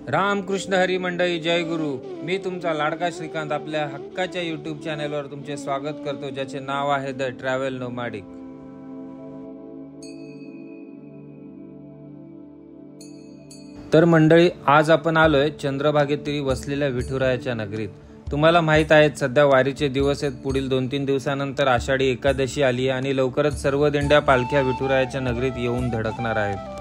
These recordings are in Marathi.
रामकृष्ण हरी मंडळी, जय गुरु. मी तुमचा लाडका श्रीकांत आपल्या हक्काच्या यूट्यूब चॅनलवर तुमचे स्वागत करतो, ज्याचे नाव आहे द ट्रॅव्हल नोमॅडिक. तर मंडळी, आज आपण आलोय चंद्रभागेतील वसलेल्या विठुरायाच्या नगरीत. तुम्हाला माहित आहे, सध्या वारीचे दिवस आहेत. पुढील 2-3 दिवसानंतर आषाढी एकादशी आली आहे आणि लवकरच सर्व दिंड्या पालख्या विठुरायाच्या नगरीत येऊन धडकणार आहेत.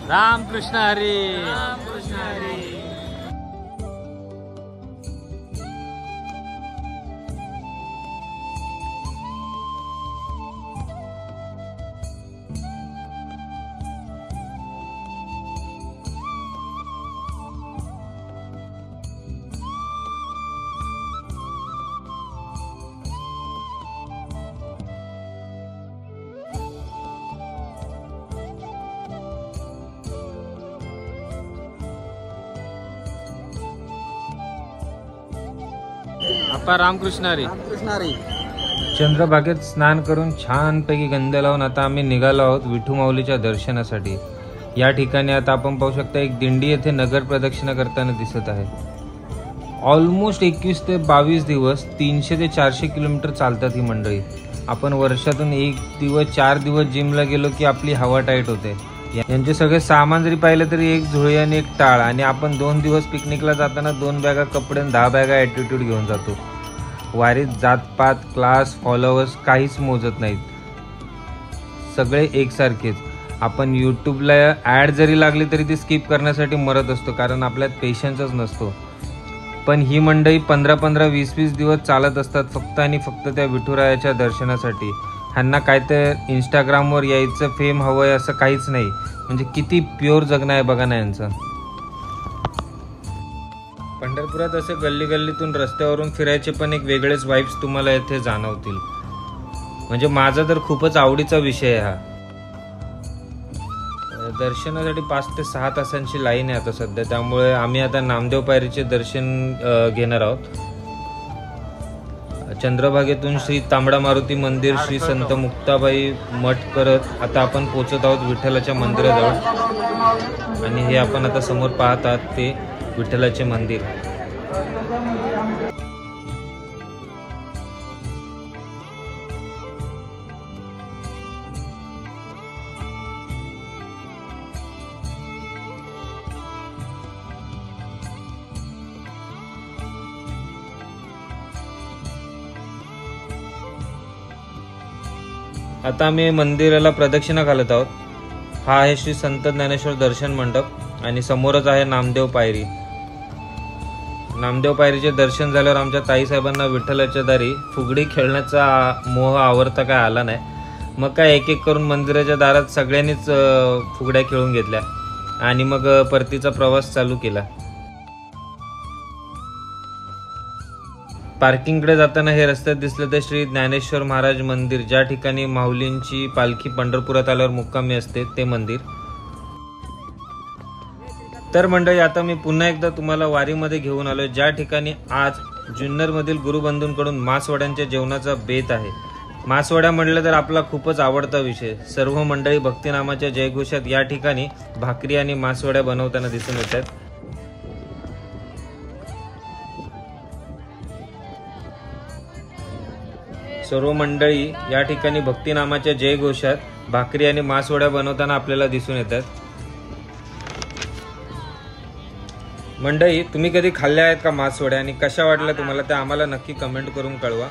रामकृष्ण हरी. रामकृष्ण हरी. आपा रामकृष्ण हरी. रामकृष्ण हरी. चंद्रभागेत स्नान करून छानपैकी गंध लावून आता आम्ही निघालो आहोत विठू माऊलीच्या दर्शनासाठी. या ठिकाणी आता आपण पाहू शकता, एक दिंडी येथे नगर प्रदक्षिणा करताना दिसत आहे. ऑलमोस्ट 21 ते 22 दिवस 300 ते 400 किलोमीटर चालतात ही मंडळी. आपण वर्षातून 4 दिवस जिमला गेलो की आपली हवा टाईट होते. यांचे सगळे सामान जरी पाहिलं तरी एक झोळी आणि एक टाळ, आणि आपण 2 दिवस पिकनिकला जाताना 2 बॅगा कपडे आणि 10 बॅगा ॲटिट्यूड घेऊन जातो. वारीत जातपात, क्लास, फॉलोअर्स काहीच मोजत नाहीत, सगळे एकसारखेच. आपण यूट्यूबला ॲड जरी लागली तरी ती स्किप करण्यासाठी मरत असतो, कारण आपल्यात पेशन्सच नसतो. पण ही मंडळी 15-15, 20-20 दिवस चालत असतात फक्त आणि फक्त त्या विठुरायाच्या दर्शनासाठी. ह्यांना काय तर इंस्टाग्रामवर यायचं, फेम हवंय असं काहीच नाही. म्हणजे किती प्युअर जगणं आहे बघा ना यांचं. पंढरपुरात असे गल्ली गल्लीतून रस्त्यावरून फिरायचे पण एक वेगळेच वाईब्स तुम्हाला येथे जाणवतील. म्हणजे माझा तर खूपच आवडीचा विषय हा. दर्शनासाठी 5 ते 6 तासांची लाईन आहे आता सध्या, त्यामुळे आम्ही आता नामदेव पायरीचे दर्शन घेणार आहोत. चंद्रभागेतून श्री तांबडा मारुती मंदिर, श्री संत मुक्ताबाई मठ करत आता आपण पोहोचत आहोत विठ्ठलाच्या मंदिराजवळ. आणि हे आपण आता समोर पाहत आहात ते विठ्ठलाचे मंदिर. आता आम्ही मंदिराला प्रदक्षिणा घालत आहोत. हा आहे श्री संत ज्ञानेश्वर दर्शन मंडप आणि समोरच आहे नामदेव पायरी. नामदेव पायरीचे दर्शन झाल्यावर आमच्या ताईसाहेबांना विठ्ठलाच्या दारी फुगडी खेळण्याचा मोह आवडता काय आला नाही. मग काय एक एक करून मंदिराच्या दारात सगळ्यांनीच फुगड्या खेळून घेतल्या आणि मग परतीचा प्रवास चालू केला. पार्किंगकडे जाताना हे रस्त्यात दिसलं तर श्री ज्ञानेश्वर महाराज मंदिर, ज्या ठिकाणी माऊलींची पालखी पंढरपुरात आल्यावर मुक्कामी असते, ते मंदिर. तर मंडळी, आता मी पुन्हा एकदा तुम्हाला वारीमध्ये घेऊन आलोय, ज्या ठिकाणी आज जुन्नरमधील गुरुबंधूंकडून मासवड्यांच्या जेवणाचा बेत आहे. मासवड्या म्हटलं तर आपला खूपच आवडता विषय. सर्व मंडळी भक्तिनामाच्या जयघोषात या ठिकाणी भाकरी आणि मासवड्या बनवताना दिसून येत आहेत. सर्व मंडळी या ठिकाणी भक्तिनामाच्या जयघोषात भाकरी आणि मासवड्या बनवताना आपल्याला दिसून येतात. मंडळी, तुम्ही कधी खाल्ल्या आहेत का मासवड्या, आणि कशा वाटल्या तुम्हाला त्या आम्हाला नक्की कमेंट करून कळवा.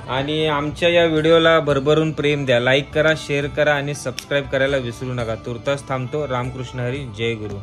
आणि आमच्या या व्हिडिओला भरभरून प्रेम द्या. लाईक करा, शेअर करा आणि सबस्क्राईब करायला विसरू नका. तुर्तास थांबतो. रामकृष्ण हरी. जय गुरु.